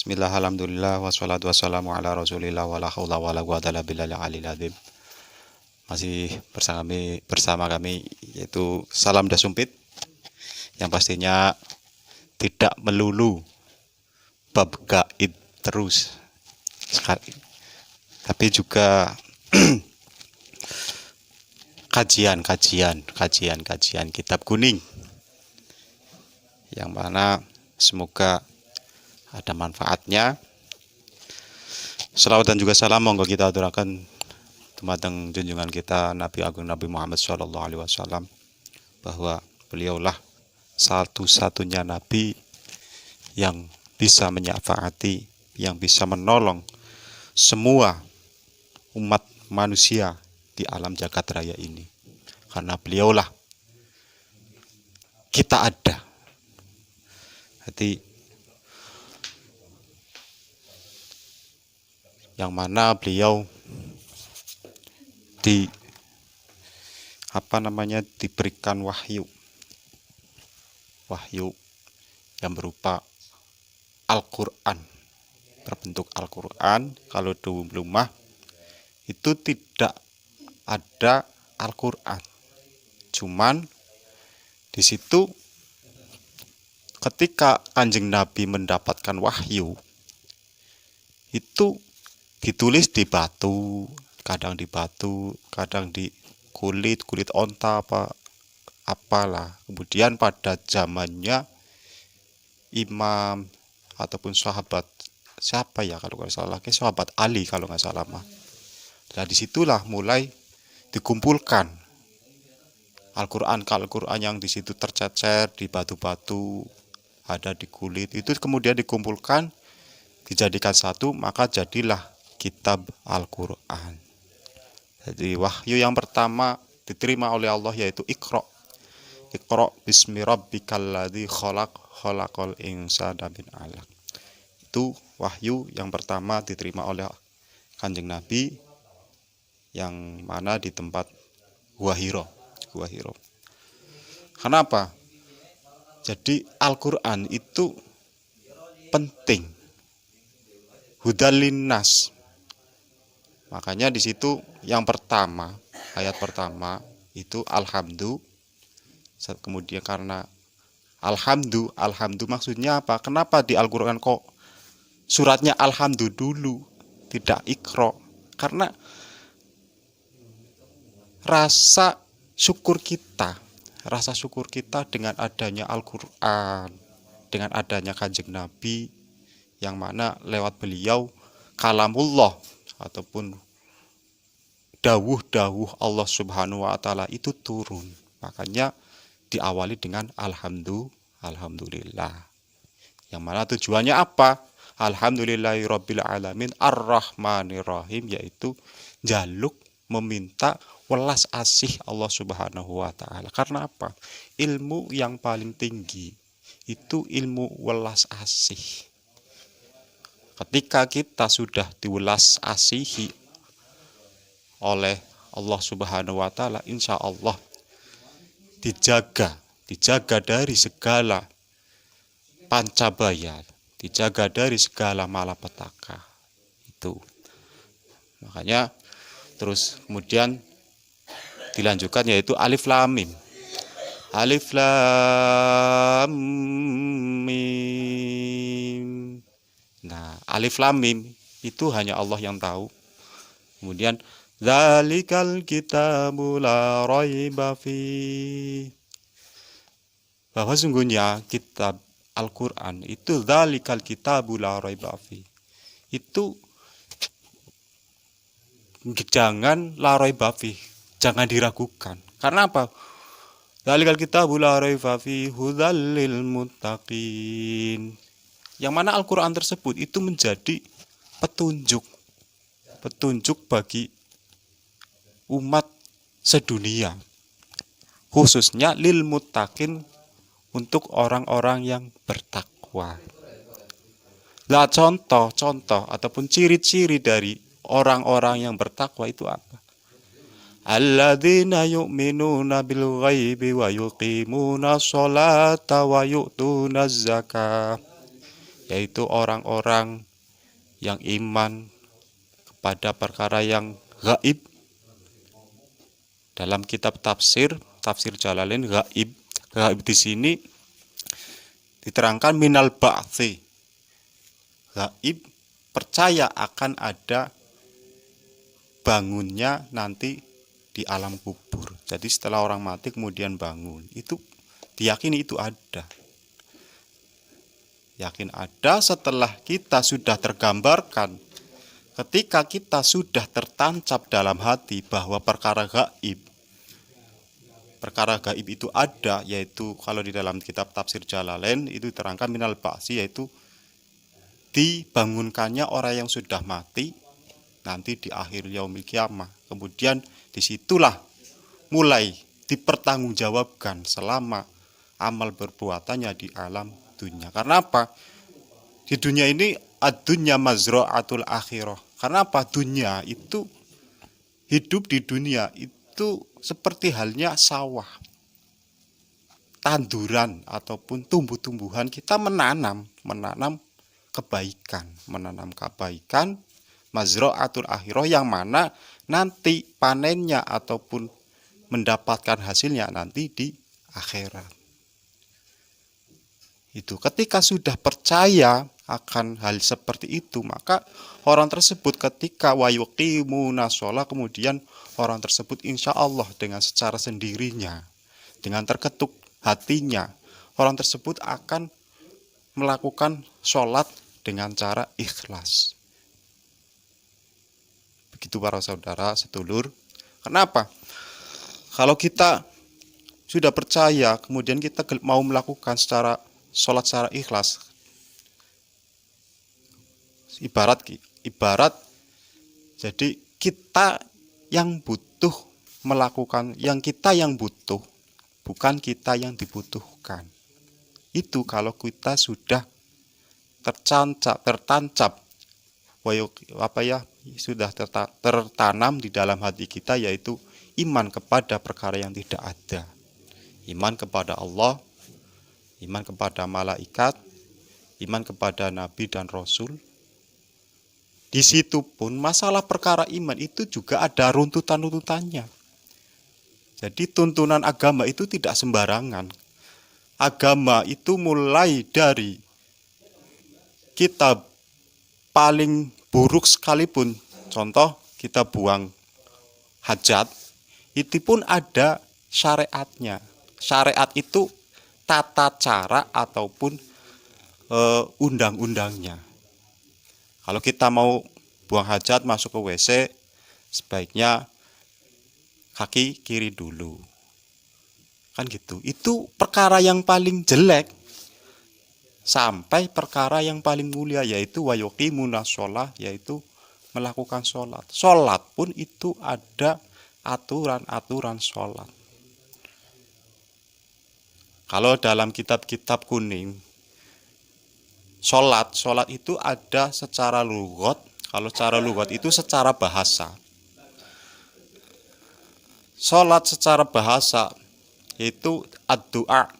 Bismillah, alhamdulillah, wassalatu wassalamu ala rasulillah, wa la hawla wa la quwata illa billahil aliyil azim. Masih bersama kami yaitu Salam Dasumpit, yang pastinya tidak melulu bab gaib terus sekali, tapi juga kajian kitab kuning, yang mana semoga ada manfaatnya. Selawat dan juga salam monggo kita aturaken dumateng junjungan kita Nabi Agung Nabi Muhammad Shallallahu Alaihi Wasallam, bahwa beliaulah satu-satunya Nabi yang bisa menyafaati, yang bisa menolong semua umat manusia di alam jagat raya ini. Karena beliaulah kita ada. Jadi yang mana beliau diberikan wahyu yang berupa Al-Quran, berbentuk Al-Quran. Kalau dulu mah itu tidak ada Al-Quran, cuman di situ ketika Kanjeng Nabi mendapatkan wahyu itu ditulis di batu, kadang di kulit onta apalah. Kemudian pada zamannya imam ataupun sahabat, siapa ya kalau nggak salah, sahabat Ali kalau nggak salah mah. Nah disitulah mulai dikumpulkan Al-Quran yang di situ tercecer di batu-batu, ada di kulit, itu kemudian dikumpulkan, dijadikan satu, maka jadilah kitab Al-Quran. Jadi wahyu yang pertama diterima oleh Allah yaitu Iqra bismi rabbikal ladzi khalaqal insana min 'alaq. Itu wahyu yang pertama diterima oleh Kanjeng Nabi, yang mana di tempat Gua Hira. Kenapa? Jadi Al-Quran itu penting, hudal linnas. Makanya di situ yang pertama, ayat pertama itu alhamdu. Kemudian karena alhamdu maksudnya apa? Kenapa di Al-Quran kok suratnya alhamdu dulu, tidak Iqra? Karena rasa syukur kita dengan adanya Al-Quran, dengan adanya Kanjeng Nabi, yang mana lewat beliau kalamullah ataupun dawuh Allah Subhanahu wa taala itu turun. Makanya diawali dengan alhamdulillah. Yang mana tujuannya apa? Alhamdulillahirabbil alamin arrahmanirrahim, yaitu jaluk meminta welas asih Allah Subhanahu wa taala. Karena apa? Ilmu yang paling tinggi itu ilmu welas asih. Ketika kita sudah diwelas asihi oleh Allah Subhanahu wa taala, insya Allah dijaga dari segala pancabaya, dijaga dari segala malapetaka. Itu. Makanya terus kemudian dilanjutkan yaitu alif lam mim. Alif lam mim. Nah, alif lam mim itu hanya Allah yang tahu. Kemudian dzalikal kitabu la raiba fi, bahwa sungguhnya kitab Al-Quran itu dzalikal kitabu la raiba fi, itu jangan la raiba fi, jangan diragukan. Karena apa? Dzalikal kitabu la raiba fi hudzal lil muttaqin, yang mana Al-Quran tersebut itu menjadi petunjuk bagi umat sedunia, khususnya lil muttaqin, untuk orang-orang yang bertakwa. Lah contoh ataupun ciri-ciri dari orang-orang yang bertakwa itu apa? Alladzina yu'minuna bil ghaibi wa yuqimuna sholata wa yu'tuna zakah. yaitu orang-orang yang iman kepada perkara yang gaib. Dalam kitab tafsir Jalalain, gaib di sini diterangkan minal ba'tsi. Gaib percaya akan ada bangunnya nanti di alam kubur. Jadi setelah orang mati kemudian bangun, itu diyakini itu ada. Yakin ada setelah kita sudah tergambarkan, ketika kita sudah tertancap dalam hati bahwa perkara gaib itu ada, yaitu kalau di dalam kitab tafsir Jalalain itu diterangkan minal ba'si, yaitu dibangunkannya orang yang sudah mati nanti di akhir yaumil kiamah. Kemudian disitulah mulai dipertanggungjawabkan selama amal perbuatannya di alam dunia. Karena apa? Di dunia ini ad-dunya mazra'atul akhirah. Karena apa? Dunia itu, hidup di dunia itu seperti halnya sawah, tanduran ataupun tumbuh-tumbuhan. Kita menanam kebaikan, mazra'atul akhirah, yang mana nanti panennya ataupun mendapatkan hasilnya nanti di akhirat. Itu ketika sudah percaya akan hal seperti itu, maka orang tersebut ketika wayuqimuna sholat, kemudian orang tersebut insya Allah dengan secara sendirinya, dengan terketuk hatinya, orang tersebut akan melakukan sholat dengan cara ikhlas. Begitu para saudara sedulur. Kenapa? Kalau kita sudah percaya, kemudian kita mau melakukan sholat secara ikhlas, ibarat jadi kita yang butuh melakukan, kita yang butuh, bukan kita yang dibutuhkan. Itu kalau kita sudah tertancap sudah tertanam di dalam hati kita, yaitu iman kepada perkara yang tidak ada, iman kepada Allah, iman kepada malaikat, iman kepada nabi dan rasul. Di situ pun masalah perkara iman itu juga ada runtutan-runtutannya. Jadi tuntunan agama itu tidak sembarangan. Agama itu mulai dari kita paling buruk sekalipun, contoh kita buang hajat, itu pun ada syariatnya. Syariat itu tata cara ataupun undang-undangnya. Kalau kita mau buang hajat masuk ke WC, sebaiknya kaki kiri dulu. Kan gitu. Itu perkara yang paling jelek sampai perkara yang paling mulia, yaitu wayuqimuna sholah, yaitu melakukan sholat. Sholat pun itu ada aturan-aturan sholat. Kalau dalam kitab-kitab kuning, sholat itu ada secara lughat. Kalau secara lughat itu secara bahasa. Sholat secara bahasa yaitu ad-du'a.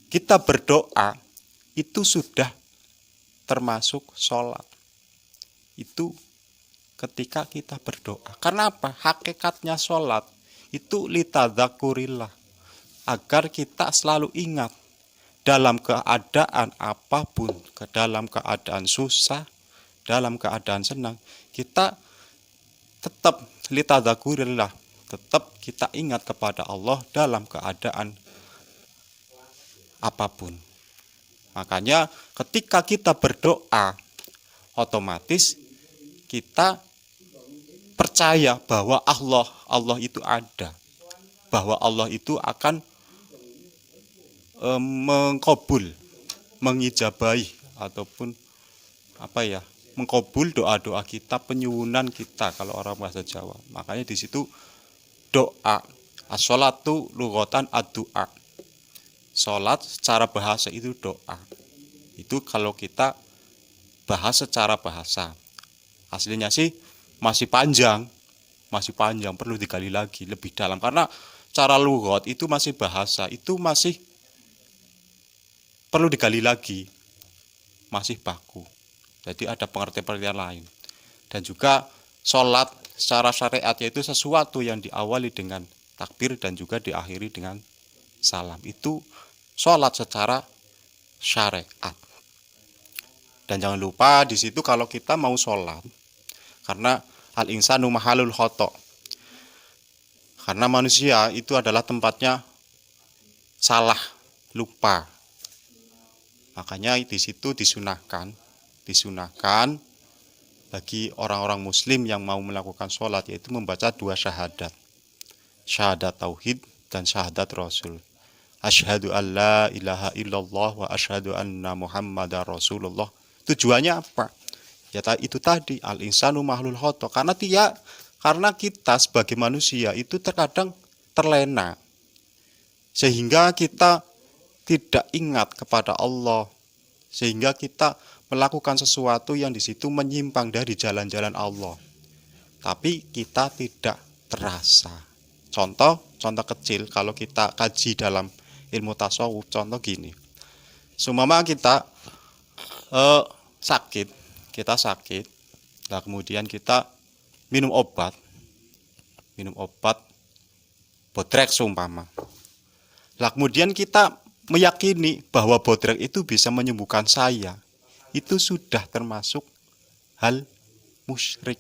Kita berdoa itu sudah termasuk sholat. Itu ketika kita berdoa. Karena apa? Hakikatnya sholat itu litadzakurillah, agar kita selalu ingat dalam keadaan apapun, dalam keadaan susah, dalam keadaan senang, kita tetap litadzakurillah, tetap kita ingat kepada Allah dalam keadaan apapun. Makanya ketika kita berdoa, otomatis kita percaya bahwa Allah itu ada, bahwa Allah itu akan mengkabul, mengijabahi ataupun mengkabul doa-doa kita, penyuwunan kita kalau orang bahasa Jawa. Makanya di situ doa, as-sholatu lughatan ad-du'a. Salat secara bahasa itu doa. Itu kalau kita bahas secara bahasa. Aslinya sih masih panjang, perlu digali lagi lebih dalam, karena cara lughat itu masih bahasa, itu masih perlu digali lagi. masih baku. Jadi ada pengertian-pengertian lain. Dan juga sholat secara syariat yaitu sesuatu yang diawali dengan takbir dan juga diakhiri dengan salam. Itu sholat secara syariat. Dan jangan lupa di situ kalau kita mau sholat, karena al-insanu mahalul khoto, karena manusia itu adalah tempatnya salah, lupa. Makanya di situ disunahkan bagi orang-orang muslim yang mau melakukan sholat yaitu membaca 2 syahadat. Syahadat tauhid dan syahadat rasul. Asyhadu an la ilaha illallah wa asyhadu anna muhammadar rasulullah. Tujuannya apa? Ya itu tadi al-insanu mahlul khoto, karena kita sebagai manusia itu terkadang terlena sehingga kita tidak ingat kepada Allah, sehingga kita melakukan sesuatu yang di situ menyimpang dari jalan-jalan Allah, tapi kita tidak terasa. Contoh kecil kalau kita kaji dalam ilmu tasawuf, contoh gini, seumpama kita sakit, nah kemudian kita minum obat bodrek seumpama. Lah kemudian kita meyakini bahwa bodrek itu bisa menyembuhkan saya, itu sudah termasuk hal musyrik.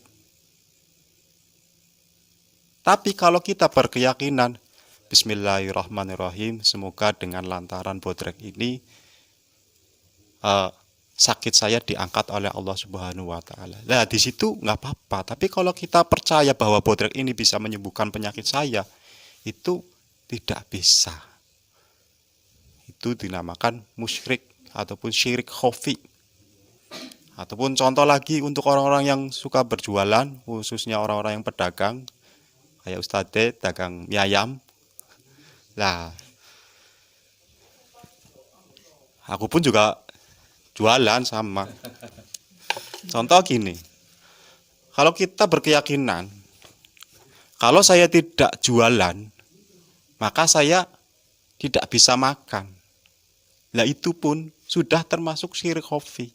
Tapi kalau kita berkeyakinan, bismillahirrahmanirrahim, semoga dengan lantaran bodrek ini sakit saya diangkat oleh Allah Subhanahu wa taala. Nah, di situ nggak apa-apa. Tapi kalau kita percaya bahwa bodrek ini bisa menyembuhkan penyakit saya, itu tidak bisa. Itu dinamakan musyrik ataupun syirik khafi. Ataupun contoh lagi untuk orang-orang yang suka berjualan, khususnya orang-orang yang pedagang, kayak Ustadz dagang mie ayam. Lah, aku pun juga jualan sama. Contoh gini, kalau kita berkeyakinan, kalau saya tidak jualan, maka saya tidak bisa makan. Lah itu pun sudah termasuk syirik khafi.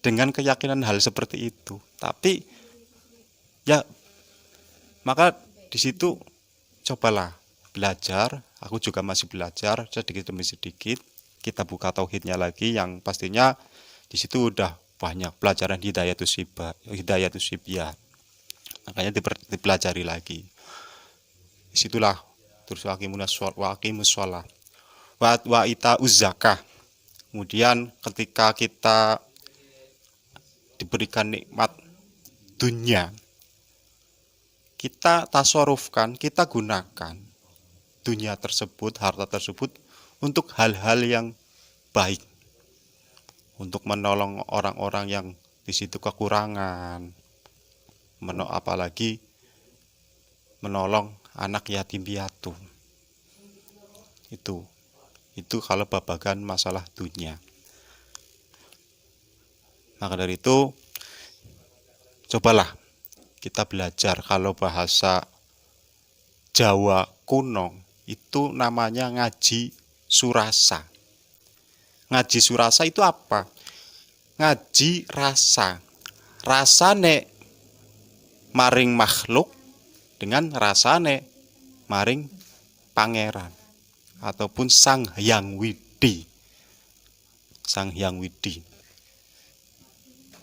Dengan keyakinan hal seperti itu. Tapi ya maka di situ cobalah belajar, aku juga masih belajar sedikit demi sedikit. Kita buka tauhidnya lagi yang pastinya di situ udah banyak pelajaran hidayatus sibyan. Makanya dipelajari lagi. Disitulah terus wa aqimus shalah wa itauz zakah. Kemudian ketika kita diberikan nikmat dunia, kita tasarufkan, kita gunakan dunia tersebut, harta tersebut untuk hal-hal yang baik, untuk menolong orang-orang yang di situ kekurangan, apalagi menolong anak yatim piatu. Itu kalau babagan masalah dunia. Maka dari itu cobalah kita belajar. Kalau bahasa Jawa kuno itu namanya ngaji surasa. Ngaji surasa itu apa? Ngaji rasa. Rasane maring makhluk dengan rasane maring pangeran ataupun Sang Hyang Widi. Sang Hyang Widi.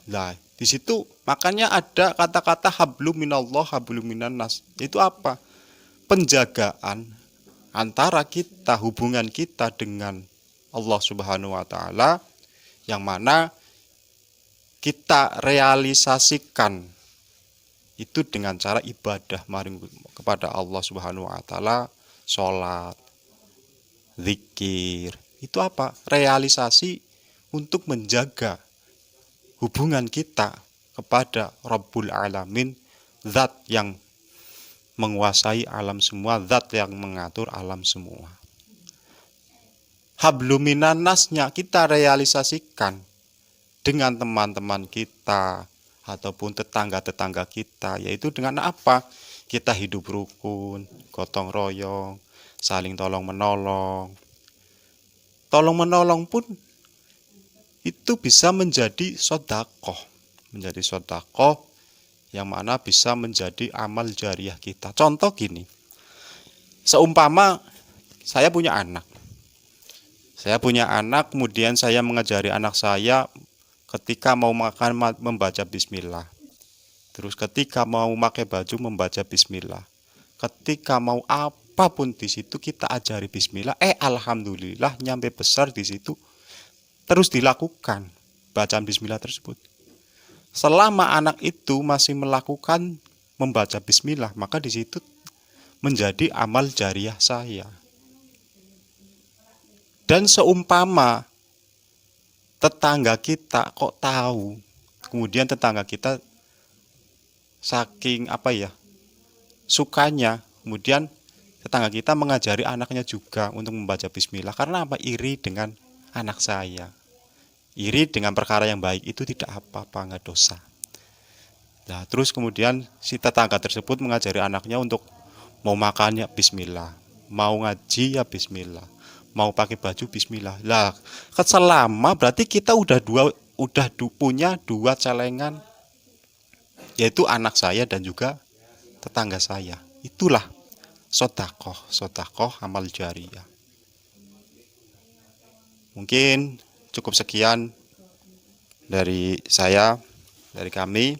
Nah, di situ makanya ada kata-kata hablum minallah hablum minan nas. Itu apa? Penjagaan antara kita, hubungan kita dengan Allah Subhanahu wa taala, yang mana kita realisasikan itu dengan cara ibadah maring kepada Allah Subhanahu wa taala, salat, zikir. Itu apa? Realisasi untuk menjaga hubungan kita kepada Rabbul Alamin, zat yang menguasai alam semua, zat yang mengatur alam semua. Habluminan nasnya kita realisasikan dengan teman-teman kita ataupun tetangga-tetangga kita, yaitu dengan apa? Kita hidup rukun, gotong royong, saling tolong menolong. Tolong menolong pun itu bisa menjadi sodakoh. Menjadi sodakoh yang mana bisa menjadi amal jariah kita. Contoh gini, seumpama saya punya anak. Saya punya anak, kemudian saya mengajari anak saya ketika mau makan membaca bismillah. Terus ketika mau pakai baju membaca bismillah. Ketika mau apapun di situ kita ajari bismillah. Alhamdulillah nyampe besar di situ terus dilakukan bacaan bismillah tersebut. Selama anak itu masih melakukan membaca bismillah, maka di situ menjadi amal jariah saya. Dan seumpama tetangga kita kok tahu, kemudian tetangga kita saking sukanya, kemudian tetangga kita mengajari anaknya juga untuk membaca bismillah. Karena apa? Iri dengan anak saya. Iri dengan perkara yang baik itu tidak apa-apa, nggak dosa. Nah, terus kemudian si tetangga tersebut mengajari anaknya untuk mau makannya bismillah, mau ngaji ya bismillah, mau pakai baju bismillah. Lah, selama berarti kita punya dua celengan, yaitu anak saya dan juga tetangga saya. Itulah sodakoh amal jariah. Mungkin cukup sekian dari saya, dari kami.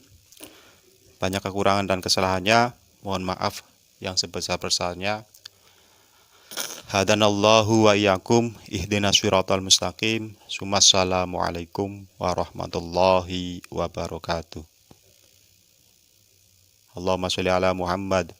Banyak kekurangan dan kesalahannya, mohon maaf yang sebesar-besarnya. Hadanallahu wa iyyakum ihdinas siratal mustaqim. Assalamualaikum warahmatullahi wabarakatuh. Allahumma sholli ala Muhammad